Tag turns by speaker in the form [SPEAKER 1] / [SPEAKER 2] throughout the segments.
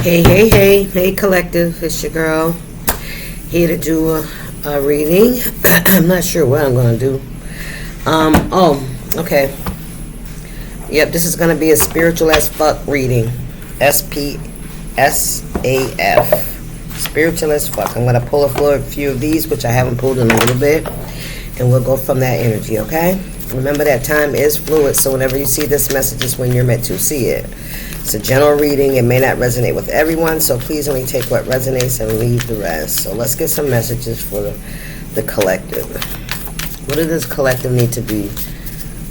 [SPEAKER 1] Hey, collective, it's your girl here to do a reading. I'm not sure what I'm going to do. Okay. Yep, this is going to be a spiritual as fuck reading. SPSAF. Spiritual as fuck. I'm going to pull a few of these, which I haven't pulled in a little bit, and we'll go from that energy, okay? Remember that time is fluid, so whenever you see this message is when you're meant to see it. It's a general reading. It may not resonate with everyone, so please only take what resonates and leave the rest. So let's get some messages for the collective. What does this collective need to be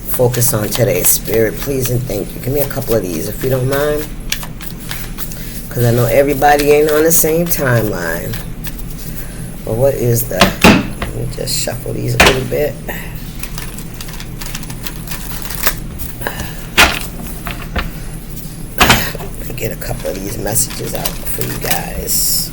[SPEAKER 1] focused on today? Spirit, please and thank you. Give me a couple of these if you don't mind, because I know everybody ain't on the same timeline. But what is that? Let me just shuffle these a little bit. Get a couple of these messages out for you guys.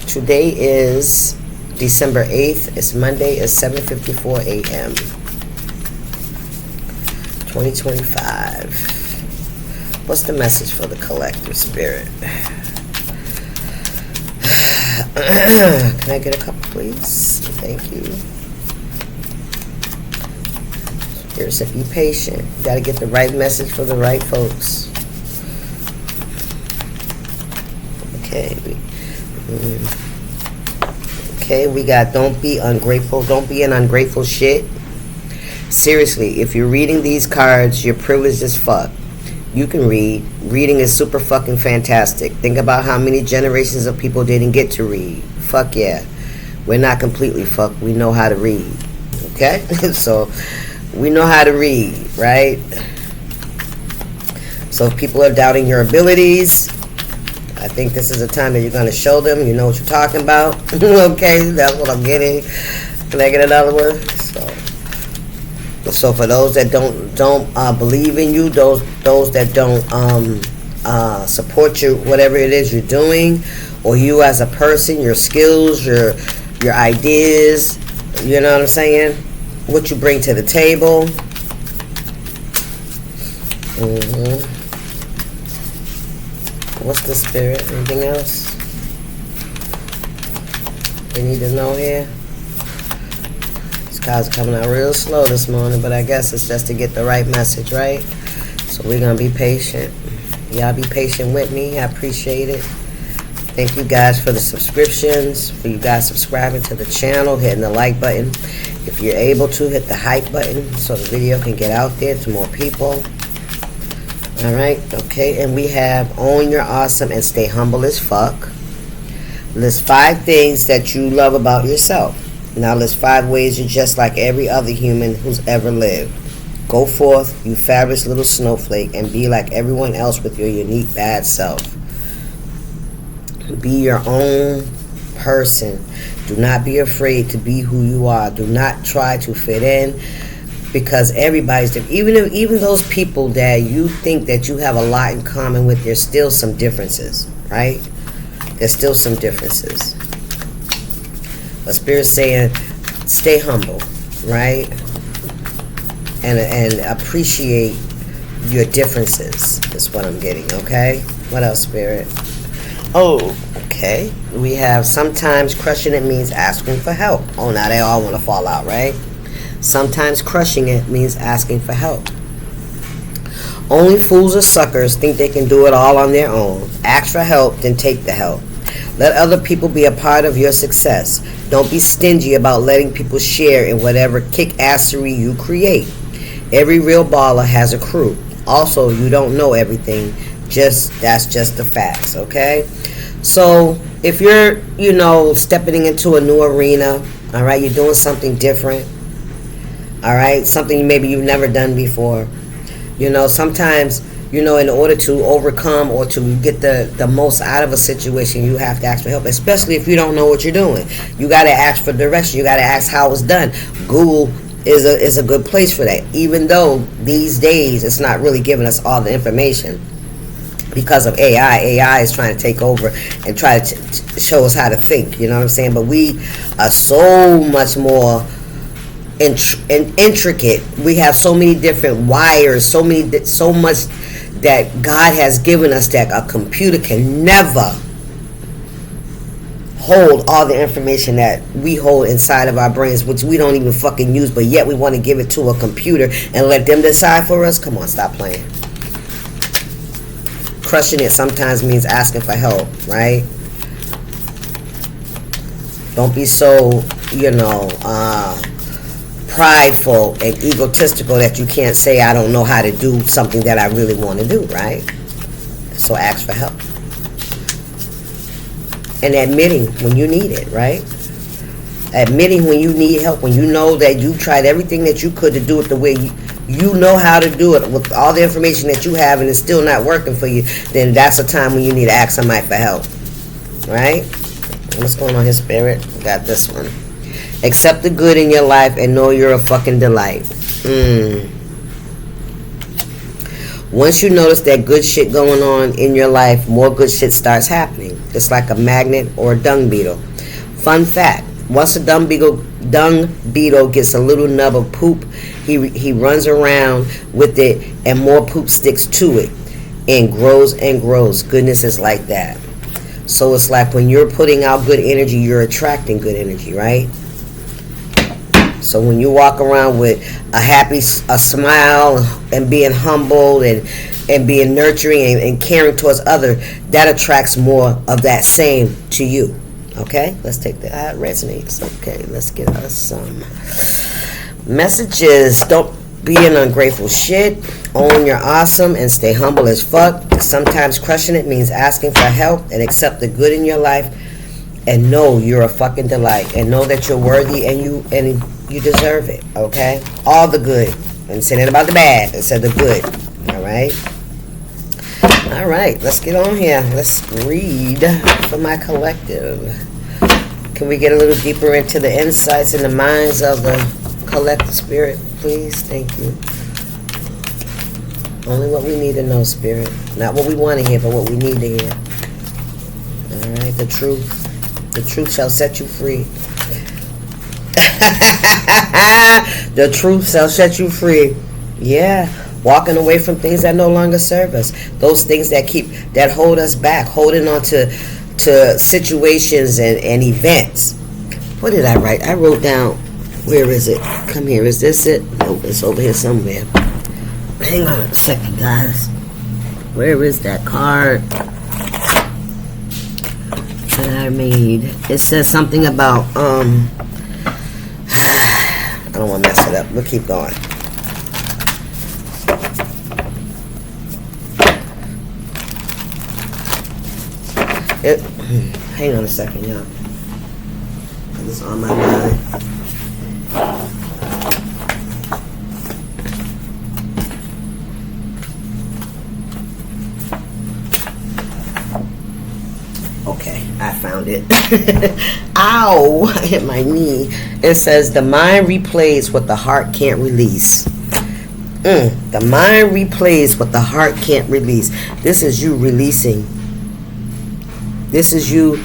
[SPEAKER 1] Today is December 8th. It's Monday. It's 7:54 a.m. 2025. What's the message for the collective, spirit? Can I get a couple, please? Thank you. Spirit said, be patient. You got to get the right message for the right folks. Okay. Okay, we got don't be ungrateful. Don't be an ungrateful shit. Seriously, if you're reading these cards, you're privileged as fuck. You can read. Reading is super fucking fantastic. Think about how many generations of people didn't get to read. Fuck yeah. We're not completely fucked. We know how to read. Okay? So we know how to read, right? So if people are doubting your abilities, I think this is a time that you're going to show them you know what you're talking about. Okay, that's what I'm getting. Can I get another one? So for those that don't believe in you, those that don't support you, whatever it is you're doing, or you as a person, your skills, your ideas, you know what I'm saying? What you bring to the table. What's the spirit? Anything else we need to know here? These cards are coming out real slow this morning, but I guess it's just to get the right message, right? So we're going to be patient. Y'all be patient with me. I appreciate it. Thank you guys for the subscriptions, for you guys subscribing to the channel, hitting the like button. If you're able to, hit the hype button so the video can get out there to more people. Alright, okay, and we have own your awesome and stay humble as fuck. List 5 things that you love about yourself. Now list 5 ways you're just like every other human who's ever lived. Go forth, you fabulous little snowflake, and be like everyone else with your unique bad self. Be your own person. Do not be afraid to be who you are. Do not try to fit in, because everybody's different. Even those people that you think that you have a lot in common with, there's still some differences, right? There's still some differences. But Spirit's saying, stay humble, right? And appreciate your differences. That's what I'm getting. Okay. What else, Spirit? Oh, okay. We have sometimes crushing it means asking for help. Oh, now they all want to fall out, right? Sometimes crushing it means asking for help. Only fools or suckers think they can do it all on their own. Ask for help, then take the help. Let other people be a part of your success. Don't be stingy about letting people share in whatever kick-assery you create. Every real baller has a crew. Also, you don't know everything. That's just the facts, okay? So if you're, stepping into a new arena, all right, you're doing something different, all right, something maybe you've never done before. Sometimes, in order to overcome or to get the most out of a situation, you have to ask for help, especially if you don't know what you're doing. You got to ask for direction. You got to ask how it's done. Google is a good place for that, even though these days it's not really giving us all the information. Because of AI is trying to take over and try to show us how to think, you know what I'm saying? But we are so much more and intricate. We have so many different wires, so much that God has given us that a computer can never hold all the information that we hold inside of our brains, which we don't even fucking use, but yet we want to give it to a computer and let them decide for us. Come on, stop playing. Crushing it sometimes means asking for help, right? Don't be so, prideful and egotistical that you can't say, I don't know how to do something that I really want to do, right? So ask for help. And admitting when you need it, right? Admitting when you need help, when you know that you tried everything that you could to do it the way you know how to do it, with all the information that you have, and it's still not working for you, then that's a time when you need to ask somebody for help, right? What's going on here, Spirit? Got this one. Accept the good in your life and know you're a fucking delight. Once you notice that good shit going on in your life, more good shit starts happening. It's like a magnet or a dung beetle. Fun fact, once a dung beetle gets a little nub of poop, he runs around with it and more poop sticks to it and grows and grows. Goodness is like that. So it's like when you're putting out good energy, you're attracting good energy, right? So when you walk around with a smile and being humble and being nurturing and caring towards others, that attracts more of that same to you. Okay? Let's take that. Resonates. Okay, let's get us some messages. Don't be an ungrateful shit. Own your awesome and stay humble as fuck. Sometimes crushing it means asking for help, and accept the good in your life and know you're a fucking delight, and know that you're worthy and you deserve it, okay? All the good. And say it about the bad. It said the good. All right, let's get on here. Let's read for my collective. Can we get a little deeper into the insights and the minds of the collective, Spirit, please? Thank you. Only what we need to know, Spirit. Not what we want to hear, but what we need to hear. All right, the truth. The truth shall set you free. The truth shall set you free. Yeah. Walking away from things that no longer serve us. Those things that hold us back. Holding on to situations and events. What did I write? I wrote down, where is it? Come here. Is this it? No, it's over here somewhere. Hang on a second, guys. Where is that card that I made? It says something about, I don't want to mess it up. We'll keep going. Hang on a second, y'all. It's on my mind. Okay, I found it. Ow! I hit my knee. It says, the mind replays what the heart can't release. The mind replays what the heart can't release. This is you releasing. This is you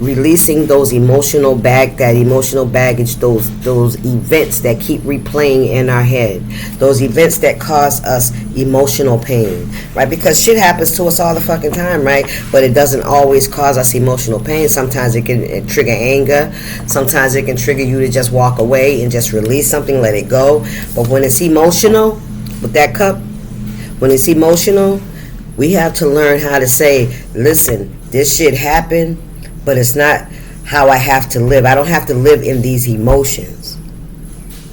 [SPEAKER 1] releasing those emotional baggage, those events that keep replaying in our head, those events that cause us emotional pain, right? Because shit happens to us all the fucking time, right? But it doesn't always cause us emotional pain. Sometimes it can trigger anger. Sometimes it can trigger you to just walk away and just release something, let it go. But when it's emotional, with that cup, when it's emotional, we have to learn how to say, listen, this shit happened, but it's not how I have to live. I don't have to live in these emotions.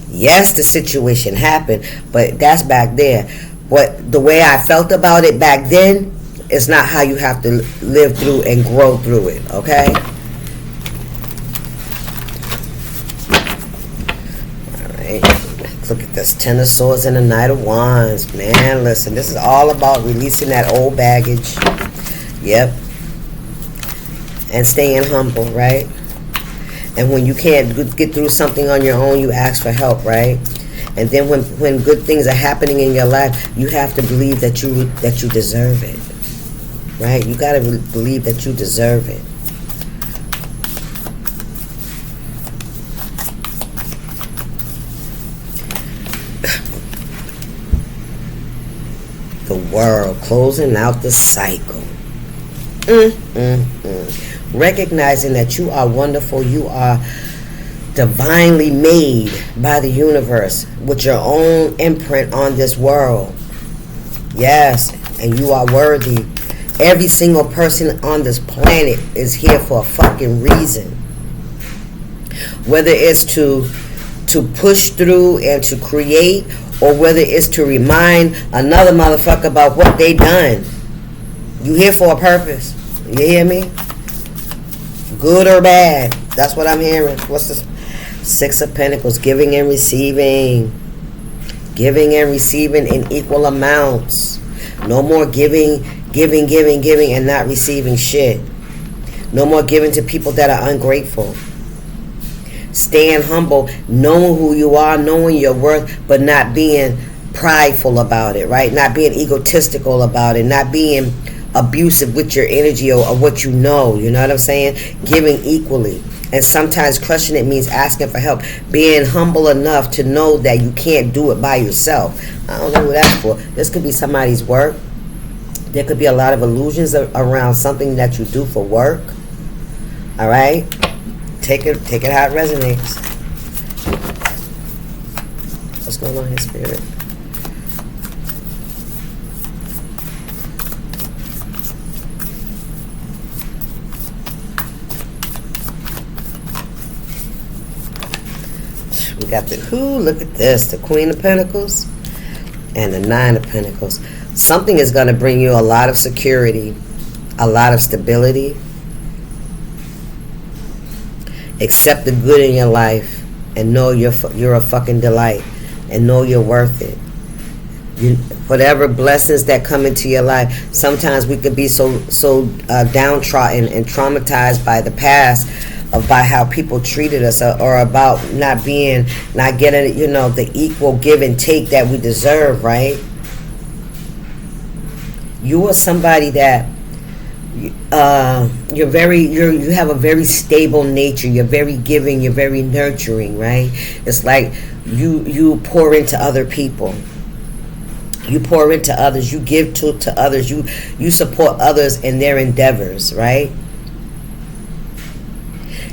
[SPEAKER 1] Yes, the situation happened, but that's back there. The way I felt about it back then is not how you have to live through and grow through it, okay? All right. Look at this, 10 of Swords and the Knight of Wands. Man, listen, this is all about releasing that old baggage. Yep. And staying humble, right? And when you can't get through something on your own, you ask for help, right? And then when good things are happening in your life, you have to believe that you deserve it, right? You got to believe that you deserve it. the world, closing out the cycle. Recognizing that you are wonderful, you are divinely made by the universe with your own imprint on this world. Yes, and you are worthy. Every single person on this planet is here for a fucking reason. Whether it's to push through and to create, or whether it's to remind another motherfucker about what they done. You here for a purpose. You hear me? Good or bad. That's what I'm hearing. What's this? 6 of Pentacles. Giving and receiving. Giving and receiving in equal amounts. No more giving and not receiving shit. No more giving to people that are ungrateful. Staying humble, knowing who you are, knowing your worth, but not being prideful about it, right? Not being egotistical about it, not being abusive with your energy or what you know what I'm saying? Giving equally. And sometimes crushing it means asking for help. Being humble enough to know that you can't do it by yourself. I don't know what that's for. This could be somebody's work. There could be a lot of illusions around something that you do for work. All right? Take it how it resonates. What's going on here, Spirit? We got look at this, the Queen of Pentacles and the 9 of Pentacles. Something is going to bring you a lot of security, a lot of stability. Accept the good in your life and know you're a fucking delight and know you're worth it. Whatever blessings that come into your life, sometimes we could be so downtrodden and traumatized by the past, by how people treated us, or about not getting the equal give and take that we deserve, right? You are somebody that you have a very stable nature. You're very giving, you're very nurturing, right? It's like you pour into other people. You pour into others, you give to others, you support others in their endeavors, right?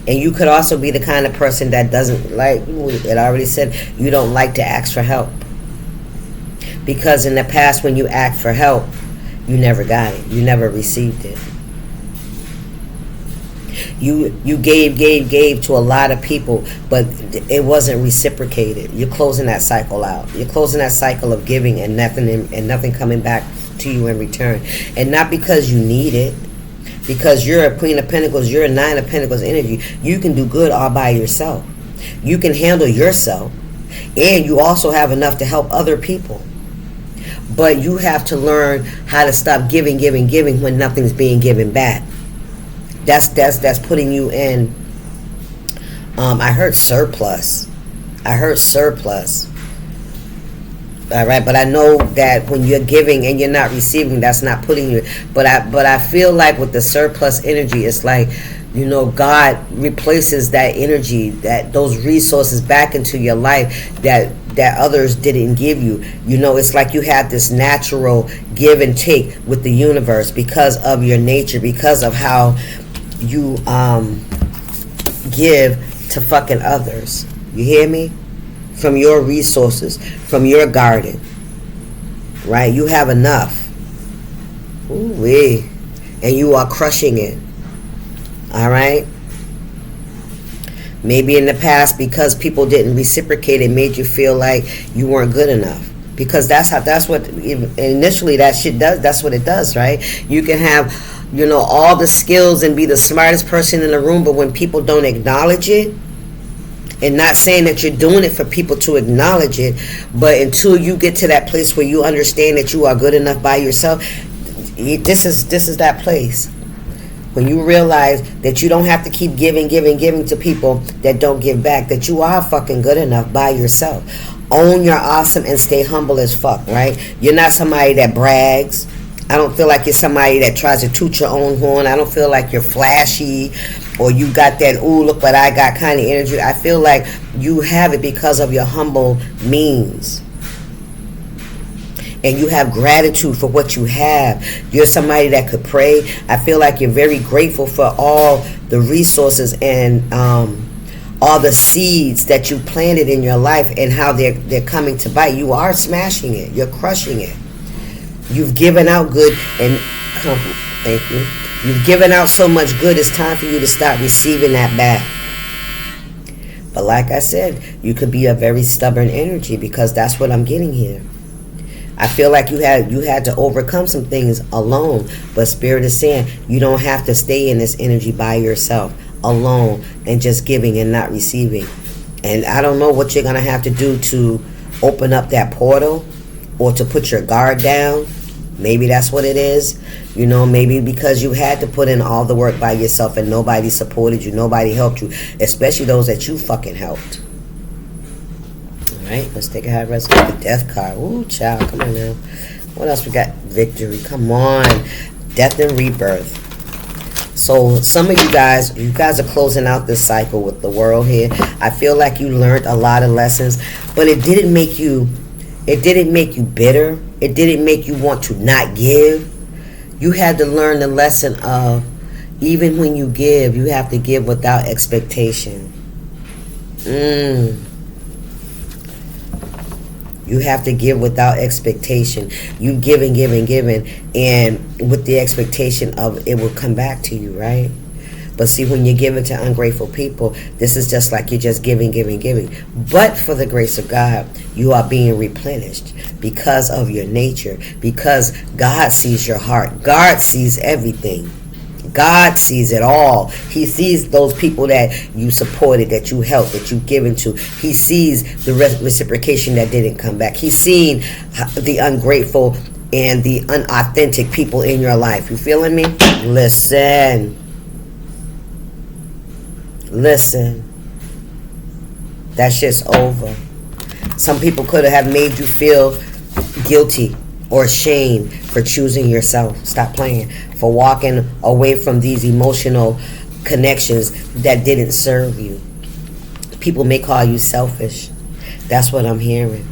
[SPEAKER 1] And you could also be the kind of person that doesn't like, it already said, you don't like to ask for help. Because in the past when you asked for help, you never got it. You never received it. You gave to a lot of people, but it wasn't reciprocated. You're closing that cycle out. You're closing that cycle of giving and nothing coming back to you in return. And not because you need it, because you're a Queen of Pentacles, you're a 9 of Pentacles energy. You can do good all by yourself. You can handle yourself, and you also have enough to help other people. But you have to learn how to stop giving when nothing's being given back. That's putting you in. I heard surplus. All right, but I know that when you're giving and you're not receiving, that's not putting you. But I feel like with the surplus energy, it's like, God replaces that energy, those resources back into your life that others didn't give you. It's like you have this natural give and take with the universe because of your nature, because of how you give to fucking others. You hear me? From your resources, from your garden, right? You have enough. Ooh-wee. And you are crushing it. All right? Maybe in the past, because people didn't reciprocate, it made you feel like you weren't good enough. Because that's what initially that shit does. That's what it does, right? You can have, all the skills and be the smartest person in the room, but when people don't acknowledge it, and not saying that you're doing it for people to acknowledge it, but until you get to that place where you understand that you are good enough by yourself, this is that place. When you realize that you don't have to keep giving to people that don't give back, that you are fucking good enough by yourself. Own your awesome and stay humble as fuck, right? You're not somebody that brags. I don't feel like you're somebody that tries to toot your own horn. I don't feel like you're flashy or you got that, ooh, look what I got kind of energy. I feel like you have it because of your humble means. and you have gratitude for what you have. You're somebody that could pray. I feel like you're very grateful for all the resources and all the seeds that you planted in your life and how they're coming to bite. You are smashing it. You're crushing it. You've given out good and thank you. You've given out so much good. It's time for you to start receiving that back. But like I said, you could be a very stubborn energy, because that's what I'm getting here. I feel like you had to overcome some things alone, but Spirit is saying you don't have to stay in this energy by yourself, alone, and just giving and not receiving. And I don't know what you're going to have to do to open up that portal or to put your guard down. Maybe that's what it is. You know, maybe because you had to put in all the work by yourself and nobody supported you, nobody helped you, especially those that you fucking helped. Alright, let's take a high resonance. The death card. Ooh, child, come on now. What else we got? Victory. Come on. Death and rebirth. So some of you guys are closing out this cycle with the world here. I feel like you learned a lot of lessons, but it didn't make you bitter. It didn't make you want to not give. You had to learn the lesson of, even when you give, you have to give without expectation. You have to give without expectation. You giving, and with the expectation of it will come back to you, right? But see, when you give it to ungrateful people, this is just like you're just giving. But for the grace of God, you are being replenished because of your nature, because God sees your heart. God sees everything. God sees it all. He sees those people that you supported, that you helped, that you've given to. He sees the reciprocation that didn't come back. He's seen the ungrateful and the unauthentic people in your life. You feeling me? Listen. That shit's over. Some people could have made you feel guilty or ashamed for choosing yourself. Stop playing. For walking away from these emotional connections that didn't serve you. People may call you selfish. That's what I'm hearing.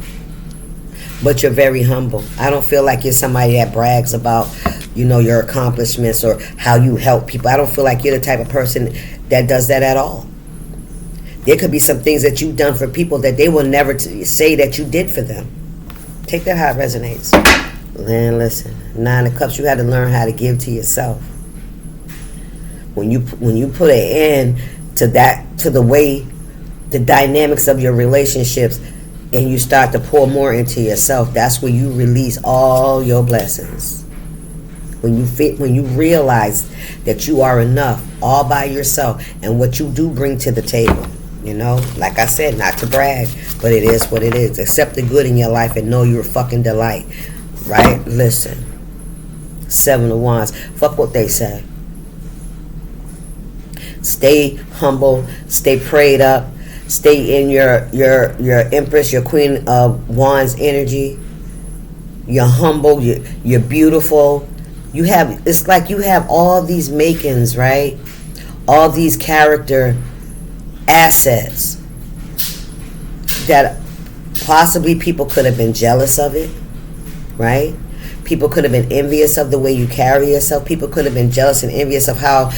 [SPEAKER 1] But you're very humble. I don't feel like you're somebody that brags about, your accomplishments or how you help people. I don't feel like you're the type of person that does that at all. There could be some things that you've done for people that they will never say that you did for them. Take that how it resonates. Then listen, 9 of Cups, you had to learn how to give to yourself. When you put an end to that, to the way, the dynamics of your relationships, and you start to pour more into yourself, that's where you release all your blessings. When you realize that you are enough all by yourself and what you do bring to the table. Like I said, not to brag, but it is what it is. Accept the good in your life and know you're a fucking delight. Right? Listen. 7 of Wands. Fuck what they say. Stay humble. Stay prayed up. Stay in your Empress, your Queen of Wands energy. You're humble. You're beautiful. It's like you have all these makings, right? All these character assets that possibly people could have been jealous of it, right? People could have been envious of the way you carry yourself. People could have been jealous and envious of how,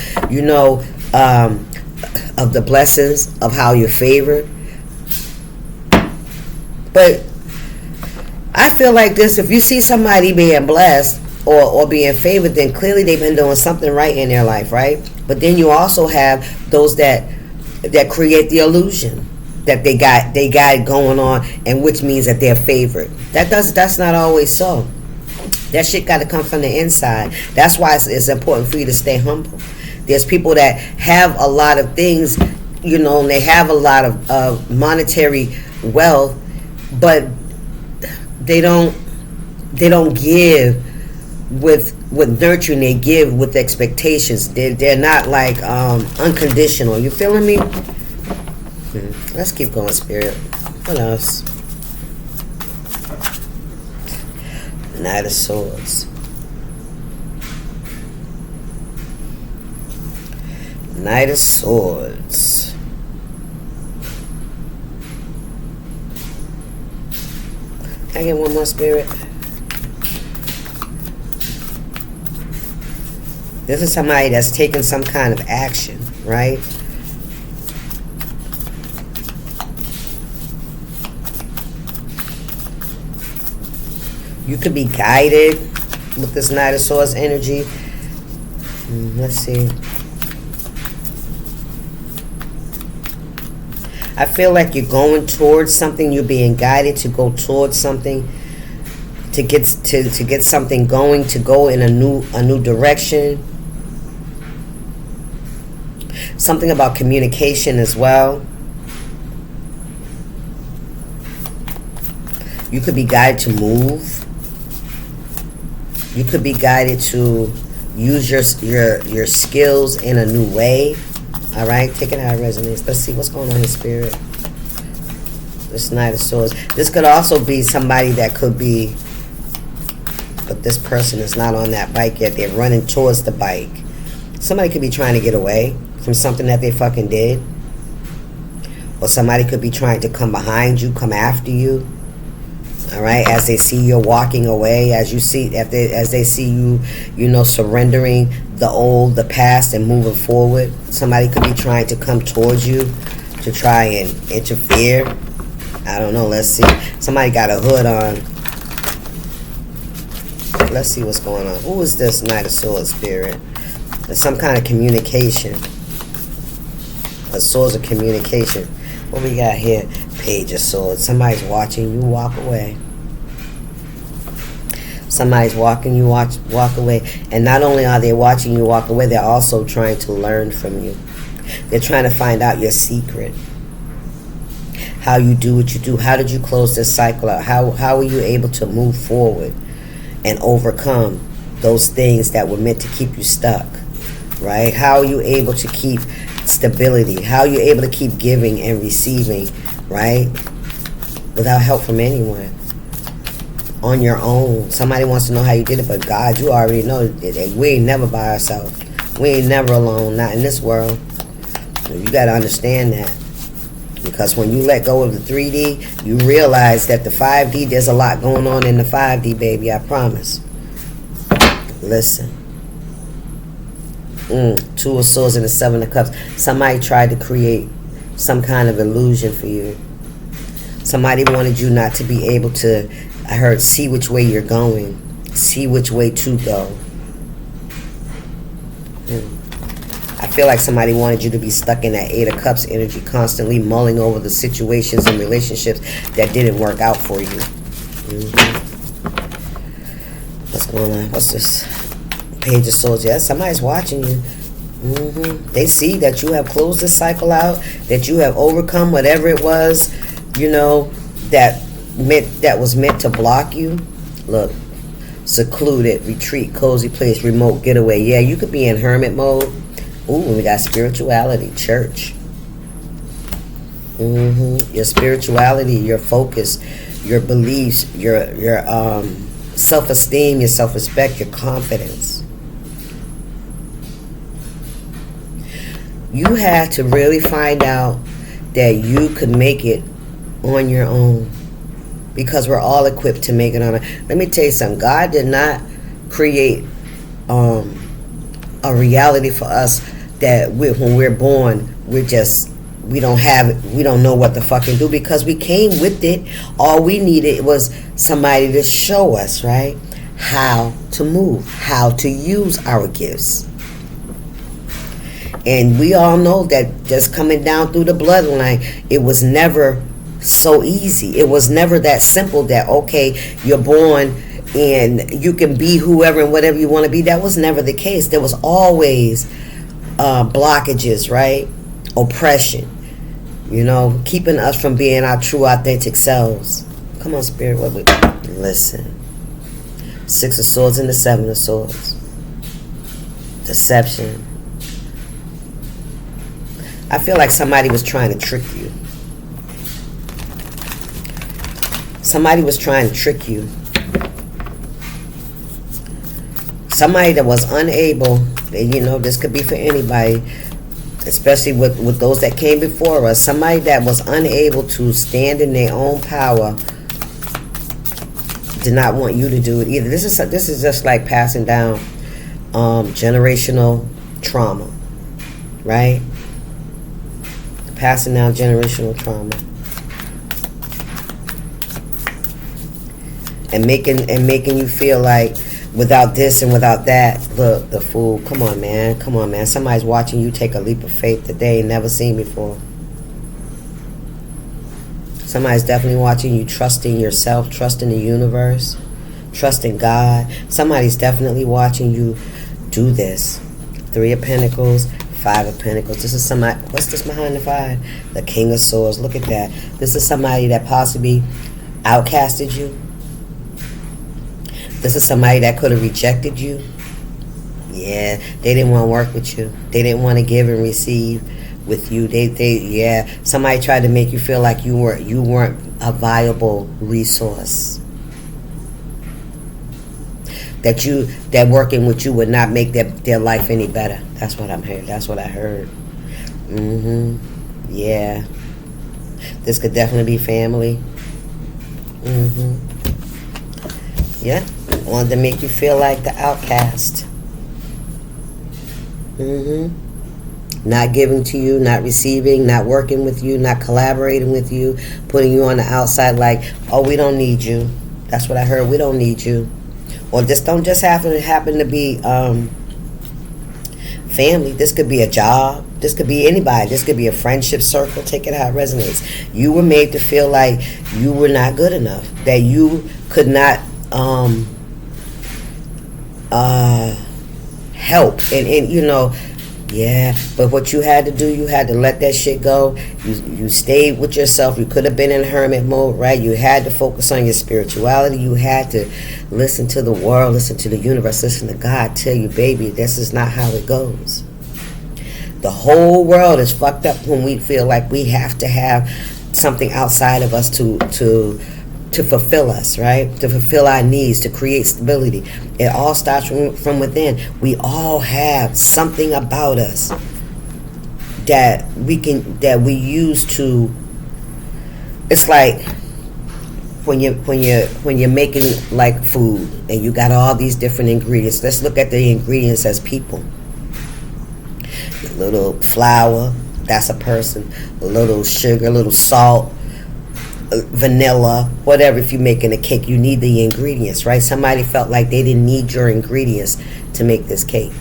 [SPEAKER 1] of the blessings, of how you're favored. But I feel like this, if you see somebody being blessed or being favored, then clearly they've been doing something right in their life, right? But then you also have those that create the illusion that they got it going on, and which means that they're favored. That's not always so. That shit got to come from the inside. That's why it's important for you to stay humble. There's people that have a lot of things, and they have a lot of monetary wealth, but they don't give with nurturing. They give with expectations. They're not like unconditional. You feeling me? Let's keep going, Spirit. What else? Knight of Swords. Knight of Swords. Can I get one more, Spirit? This is somebody that's taking some kind of action, right? You could be guided with this Knight of Swords energy. Let's see. I feel like you're going towards something. You're being guided to go towards something, to get something going, to go in a new direction. Something about communication as well. You could be guided to move. You could be guided to use your skills in a new way. All right, take it how it resonates. Let's see what's going on in spirit. This Knight of Swords. This could also be somebody that could be, but this person is not on that bike yet. They're running towards the bike. Somebody could be trying to get away from something that they fucking did. Or somebody could be trying to come behind you, come after you. All right, as they see you're walking away, as they see you, surrendering the old, the past, and moving forward. Somebody could be trying to come towards you to try and interfere. I don't know. Let's see. Somebody got a hood on. Let's see what's going on. Who is this Knight of Swords spirit? There's some kind of communication. A Swords of communication. What we got here? Page of Swords. Somebody's watching you walk away. Somebody's walking you walk away. And not only are they watching you walk away, they're also trying to learn from you. They're trying to find out your secret. How you do what you do. How did you close this cycle out? How were you able to move forward and overcome those things that were meant to keep you stuck? Right? How are you able to keep stability? How are you able to keep giving and receiving, right? Without help from anyone. On your own. Somebody wants to know how you did it, but God, you already know that we ain't never by ourselves. We ain't never alone, not in this world. You got to understand that. Because when you let go of the 3D, you realize that the 5D, there's a lot going on in the 5D, baby, I promise. Listen. Two of Swords and the Seven of Cups. Somebody tried to create some kind of illusion for you. Somebody wanted you not to be able to, I heard, see which way you're going. See which way to go. I feel like somebody wanted you to be stuck in that Eight of Cups energy, constantly mulling over the situations and relationships that didn't work out for you. What's going on? What's this? Page of Swords. Yes, somebody's watching you. They see that you have closed this cycle out, that you have overcome whatever it was, that was meant to block you. Look, secluded, retreat, cozy place, remote getaway. Yeah, you could be in hermit mode. Ooh, we got spirituality, church. Your spirituality, your focus, your beliefs, your self-esteem, your self-respect, your confidence. You have to really find out that you could make it on your own, because we're all equipped to make it on our own. Let me tell you something. God did not create a reality for us that when we're born, we don't know what to fucking do, because we came with it. All we needed was somebody to show us, right, how to move, how to use our gifts. And we all know that just coming down through the bloodline, it was never so easy. It was never that simple that, okay, you're born and you can be whoever and whatever you want to be. That was never the case. There was always blockages, right? Oppression, keeping us from being our true, authentic selves. Come on, Spirit. Listen. Six of Swords and the Seven of Swords. Deception. I feel like somebody was trying to trick you. Somebody was trying to trick you. Somebody that was unable, this could be for anybody, especially with those that came before us. Somebody that was unable to stand in their own power did not want you to do it either. This is just like passing down generational trauma, right? Passing down generational trauma. And making you feel like without this and without that, look, the fool, come on, man. Somebody's watching you take a leap of faith that they ain't never seen before. Somebody's definitely watching you, trusting yourself, trusting the universe, trusting God. Somebody's definitely watching you do this. 3 of Pentacles, 5 of Pentacles. This is somebody, what's this behind the 5? The King of Swords. Look at that. This is somebody that possibly outcasted you. This is somebody that could have rejected you. Yeah, they didn't want to work with you. They didn't want to give and receive with you. Yeah, somebody tried to make you feel like you weren't a viable resource. That working with you would not make their life any better. That's what I'm hearing. That's what I heard. Yeah. This could definitely be family. Yeah. Wanted to make you feel like the outcast. Not giving to you, not receiving, not working with you, not collaborating with you, putting you on the outside like, oh, we don't need you. That's what I heard. We don't need you. Or this don't just happen to be family. This could be a job. This could be anybody. This could be a friendship circle. Take it how it resonates. You were made to feel like you were not good enough. That you could not help. And you know, yeah, but what you had to do, you had to let that shit go. You stayed with yourself. You could have been in hermit mode, right? You had to focus on your spirituality. You had to listen to the world, listen to the universe, listen to God tell you, baby, this is not how it goes. The whole world is fucked up when we feel like we have to have something outside of us to fulfill us, right? To fulfill our needs, to create stability. It all starts from within. We all have something about us that we use to. It's like when you're making like food and you got all these different ingredients. Let's look at the ingredients as people. A little flour, that's a person. A little sugar, a little salt, vanilla, whatever. If you're making a cake, you need the ingredients, right? Somebody felt like they didn't need your ingredients to make this cake.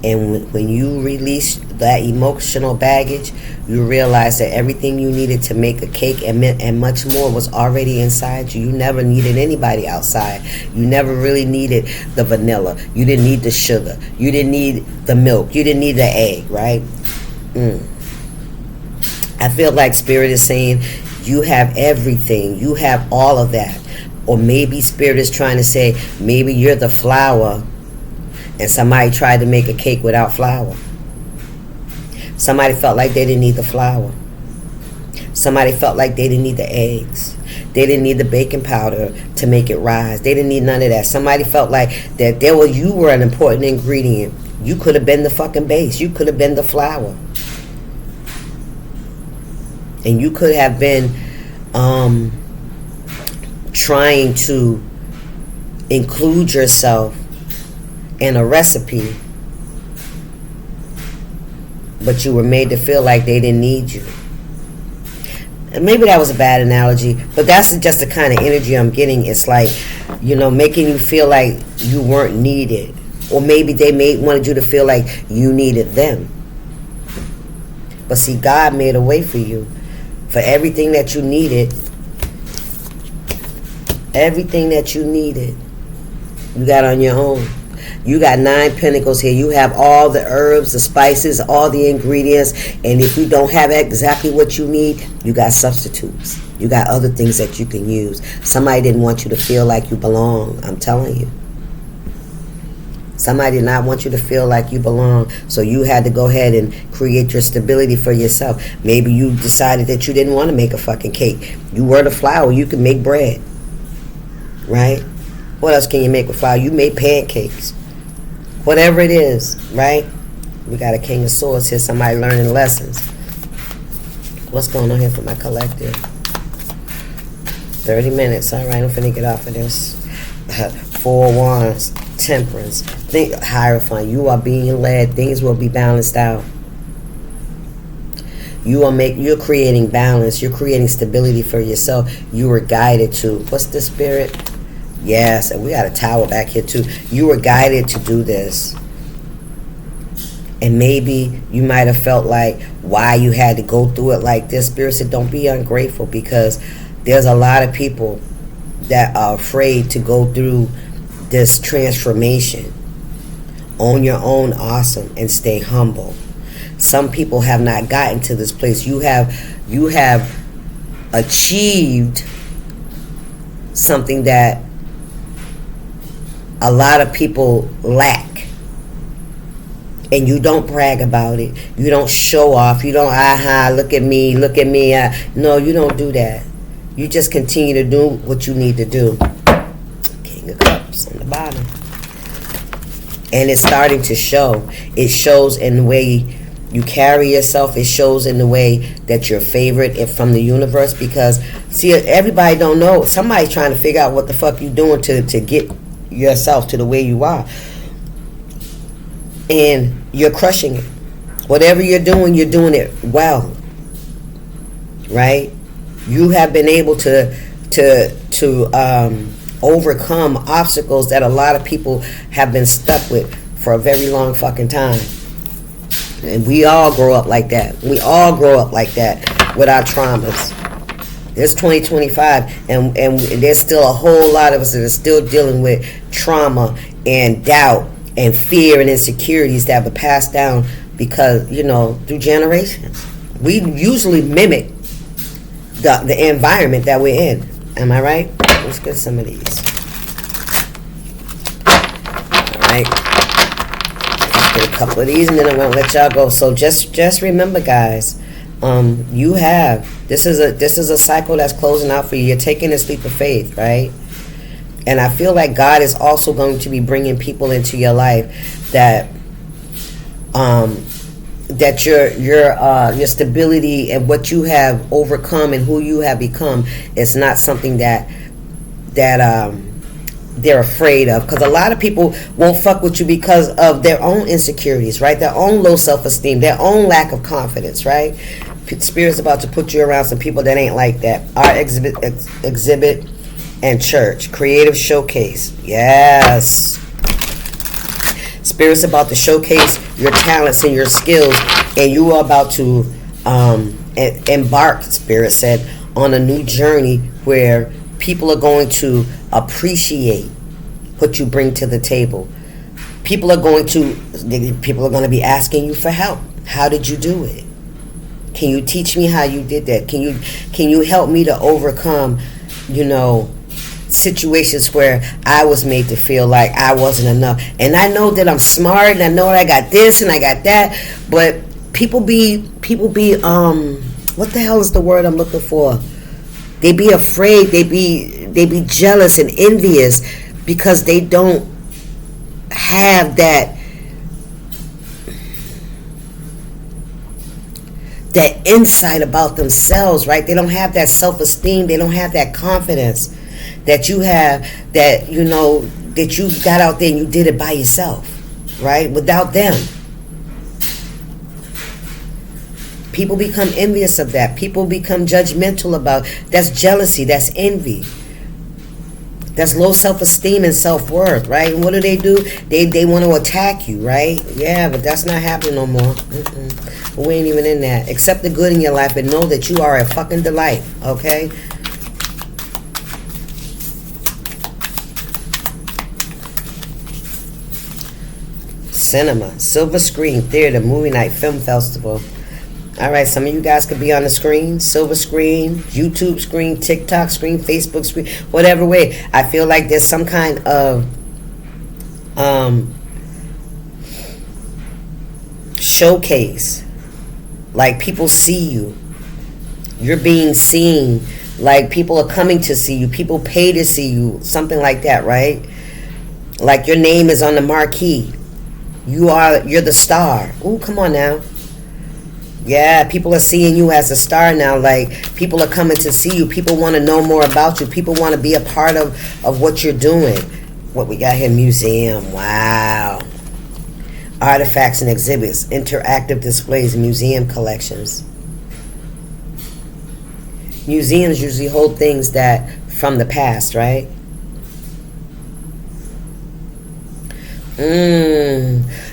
[SPEAKER 1] And when you release that emotional baggage, you realize that everything you needed to make a cake and much more was already inside you. You never needed anybody outside. You never really needed the vanilla. You didn't need the sugar. You didn't need the milk. You didn't need the egg, right? I feel like Spirit is saying you have everything. You have all of that. Or maybe Spirit is trying to say maybe you're the flour and somebody tried to make a cake without flour. Somebody felt like they didn't need the flour. Somebody felt like they didn't need the eggs. They didn't need the baking powder to make it rise. They didn't need none of that. Somebody felt like that you were an important ingredient. You could have been the fucking base. You could have been the flour. And you could have been trying to include yourself in a recipe, but you were made to feel like they didn't need you. And maybe that was a bad analogy, but that's just the kind of energy I'm getting. It's like, you know, making you feel like you weren't needed. Or maybe they wanted you to feel like you needed them. But see, God made a way for you. For everything that you needed. Everything that you needed, you got on your own. You got 9 pentacles here. You have all the herbs, the spices, all the ingredients. And if you don't have exactly what you need, you got substitutes. You got other things that you can use. Somebody didn't want you to feel like you belong. I'm telling you. Somebody did not want you to feel like you belong. So you had to go ahead and create your stability for yourself. Maybe you decided that you didn't want to make a fucking cake. You were the flour. You could make bread. Right? What else can you make with flour? You made pancakes. Whatever it is, right? We got a King of Swords here. Somebody learning lessons. What's going on here for my collective? 30 minutes. All right, I'm finna get off of this. Four of Wands, Temperance. Think Hierophant. You are being led. Things will be balanced out. You're creating balance. You're creating stability for yourself. You were guided to. What's the spirit? Yes, and we got a tower back here too. You were guided to do this. And maybe you might have felt like why you had to go through it like this. Spirit said, don't be ungrateful, because there's a lot of people that are afraid to go through this transformation. Own your own awesome and stay humble. Some people have not gotten to this place. You have achieved something that a lot of people lack. And you don't brag about it. You don't show off. You don't, look at me. No, you don't do that. You just continue to do what you need to do. King of Cups on the bottom. And it's starting to show. It shows in the way you carry yourself. It shows in the way that you're favored from the universe. Because, see, everybody don't know. Somebody's trying to figure out what the fuck you doing to get yourself to the way you are. And you're crushing it. Whatever you're doing it well. Right? You have been able to overcome obstacles that a lot of people have been stuck with for a very long fucking time. And we all grow up like that. We all grow up like that with our traumas. It's 2025, and there's still a whole lot of us that are still dealing with trauma and doubt and fear and insecurities that were passed down because, through generations. We usually mimic the environment that we're in. Am I right? Let's get some of these. All right. Let's get a couple of these, and then I'm gonna let y'all go. So just remember, guys, you have this is a cycle that's closing out for you. You're taking this leap of faith, right? And I feel like God is also going to be bringing people into your life that your stability and what you have overcome and who you have become is not something that they're afraid of. Because a lot of people won't fuck with you because of their own insecurities, right? Their own low self-esteem, their own lack of confidence, right? Spirit's about to put you around some people that ain't like that. Art exhibit and church. Creative showcase. Yes. Spirit's about to showcase your talents and your skills, and you are about to embark, Spirit said, on a new journey where people are going to appreciate what you bring to the table. People are going to be asking you for help. How did you do it? Can you teach me how you did that? Can you help me to overcome, situations where I was made to feel like I wasn't enough? And I know that I'm smart, and I know that I got this and I got that, but people be what the hell is the word I'm looking for? They be afraid, they be jealous and envious because they don't have that insight about themselves, right? They don't have that self-esteem, they don't have that confidence that you have, that that you got out there and you did it by yourself, right? Without them. People become envious of that. People become judgmental about. That's jealousy. That's envy. That's low self-esteem and self-worth, right? And what do? They want to attack you, right? Yeah, but that's not happening no more. We ain't even in that. Accept the good in your life and know that you are a fucking delight, okay? Cinema, silver screen, theater, movie night, film festival. All right, some of you guys could be on the screen, silver screen, YouTube screen, TikTok screen, Facebook screen, whatever way. I feel like there's some kind of showcase. Like people see you. You're being seen. Like people are coming to see you. People pay to see you. Something like that, right? Like your name is on the marquee. You're the star. Ooh, come on now. Yeah, people are seeing you as a star now. Like, people are coming to see you. People want to know more about you. People want to be a part of what you're doing. What we got here? Museum. Wow. Artifacts and exhibits, interactive displays, museum collections. Museums usually hold things that from the past, right?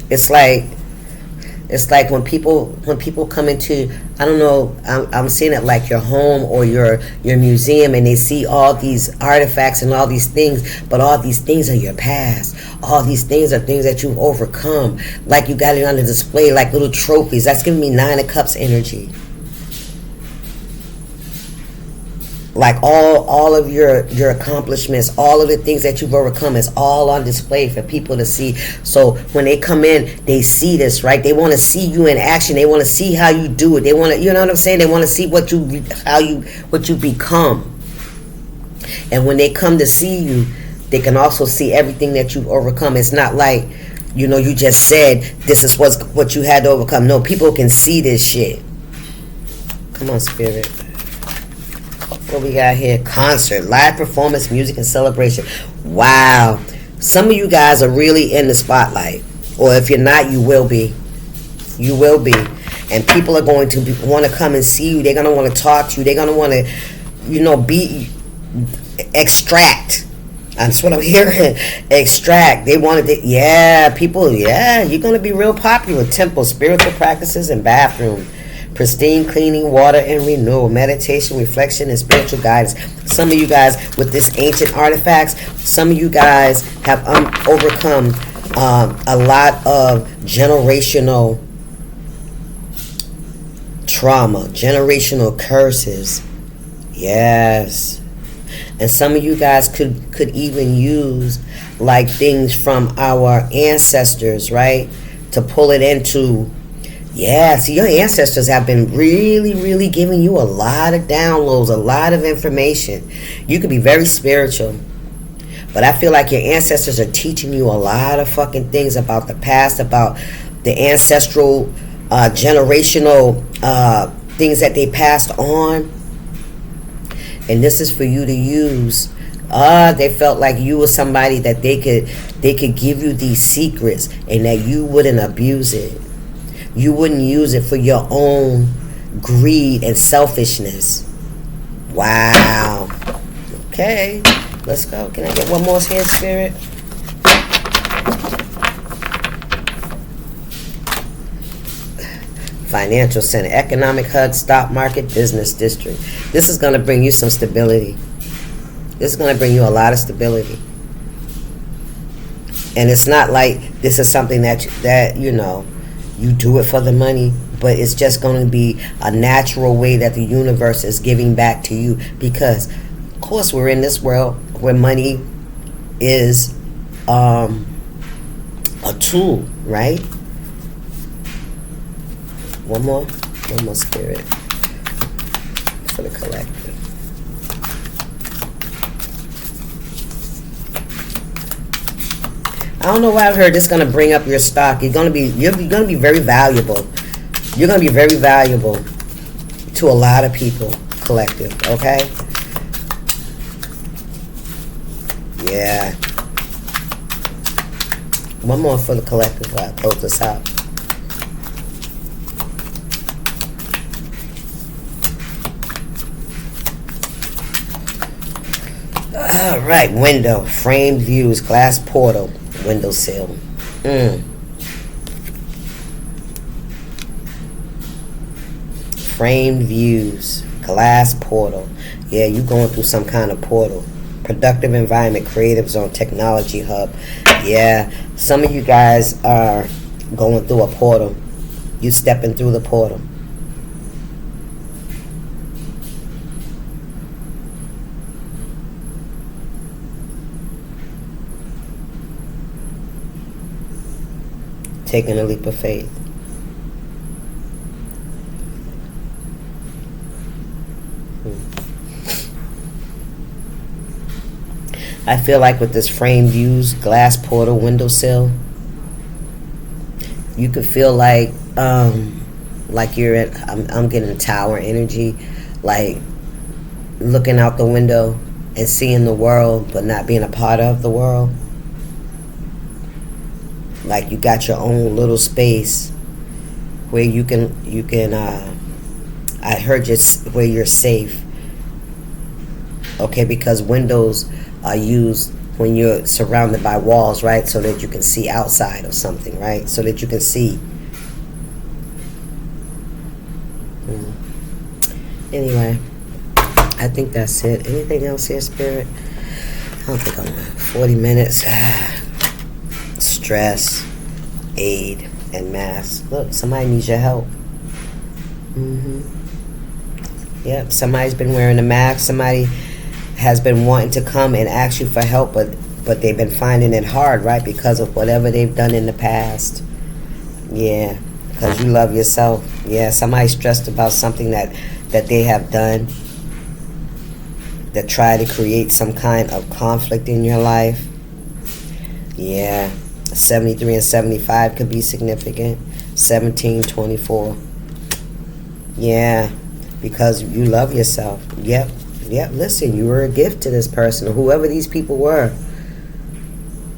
[SPEAKER 1] It's like when people come into, I don't know, I'm seeing it like your home or your museum, and they see all these artifacts and all these things, but all these things are your past. All these things are things that you've overcome. Like you got it on the display, like little trophies. That's giving me Nine of Cups energy. Like all of your accomplishments, all of the things that you've overcome is all on display for people to see. So when they come in, they see this, right? They want to see you in action. They want to see how you do it. They want to, you know what I'm saying? They want to see what you become. And when they come to see you, they can also see everything that you've overcome. It's not like, you just said this is what you had to overcome. No, people can see this shit. Come on, Spirit. What we got here? Concert, live performance, music, and celebration. Wow. Some of you guys are really in the spotlight. Or if you're not, you will be. You will be. And people are going to want to come and see you. They're going to want to talk to you. They're going to want to, extract. That's what I'm hearing. Extract. They wanted to, people, you're going to be real popular. Temple, spiritual practices, and bathroom. Pristine cleaning, water, and renewal, meditation, reflection, and spiritual guidance. Some of you guys with this ancient artifacts, some of you guys have overcome a lot of generational trauma, generational curses. Yes. And some of you guys could even use like things from our ancestors, right? To pull it into. Yeah, see, your ancestors have been really, really giving you a lot of downloads, a lot of information. You could be very spiritual, but I feel like your ancestors are teaching you a lot of fucking things about the past, about the ancestral, generational things that they passed on. And this is for you to use. They felt like you were somebody that they could give you these secrets and that you wouldn't abuse it. You wouldn't use it for your own greed and selfishness. Wow. Okay, let's go. Can I get one more here, Spirit? Financial center, economic hub, stock market, business district. This is going to bring you some stability. This is going to bring you a lot of stability. And it's not like this is something that you do it for the money, but it's just going to be a natural way that the universe is giving back to you, because of course we're in this world where money is a tool, right? One more Spirit for the collective. I don't know why I've heard this is going to bring up your stock. You're going to be very valuable. You're going to be very valuable to a lot of people, collective, okay? Yeah. One more for the collective before I close this out. All right, window, framed views, glass portal, windowsill. Framed views, glass portal. Yeah, you going through some kind of portal. Productive environment, creative zone, technology hub. Yeah, some of you guys are going through a portal. You stepping through the portal. Taking a leap of faith. I feel like with this frame views, glass portal, windowsill, you could feel like you're at, I'm getting tower energy, like looking out the window and seeing the world but not being a part of the world. Like you got your own little space where you can I heard you where you're safe. Okay, because windows are used when you're surrounded by walls, right? So that you can see outside of something, right? So that you can see. Anyway, I think that's it. Anything else here, Spirit? I don't think I'm 40 minutes. Stress, aid, and mass. Look, somebody needs your help. Yep, somebody's been wearing a mask. Somebody has been wanting to come and ask you for help, but they've been finding it hard, right? Because of whatever they've done in the past. Yeah, because you love yourself. Yeah, somebody's stressed about something that they have done that try to create some kind of conflict in your life. Yeah, 73 and 75 could be significant. 17, 24. Yeah, because you love yourself. Yep, listen, you were a gift to this person, or whoever these people were.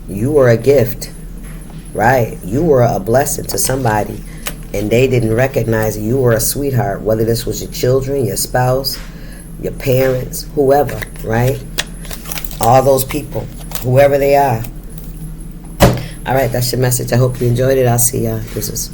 [SPEAKER 1] You were a gift, right? You were a blessing to somebody, and they didn't recognize you were a sweetheart, whether this was your children, your spouse, your parents, whoever, right? All those people, whoever they are. All right, that's your message. I hope you enjoyed it. I'll see y'all. Deuces.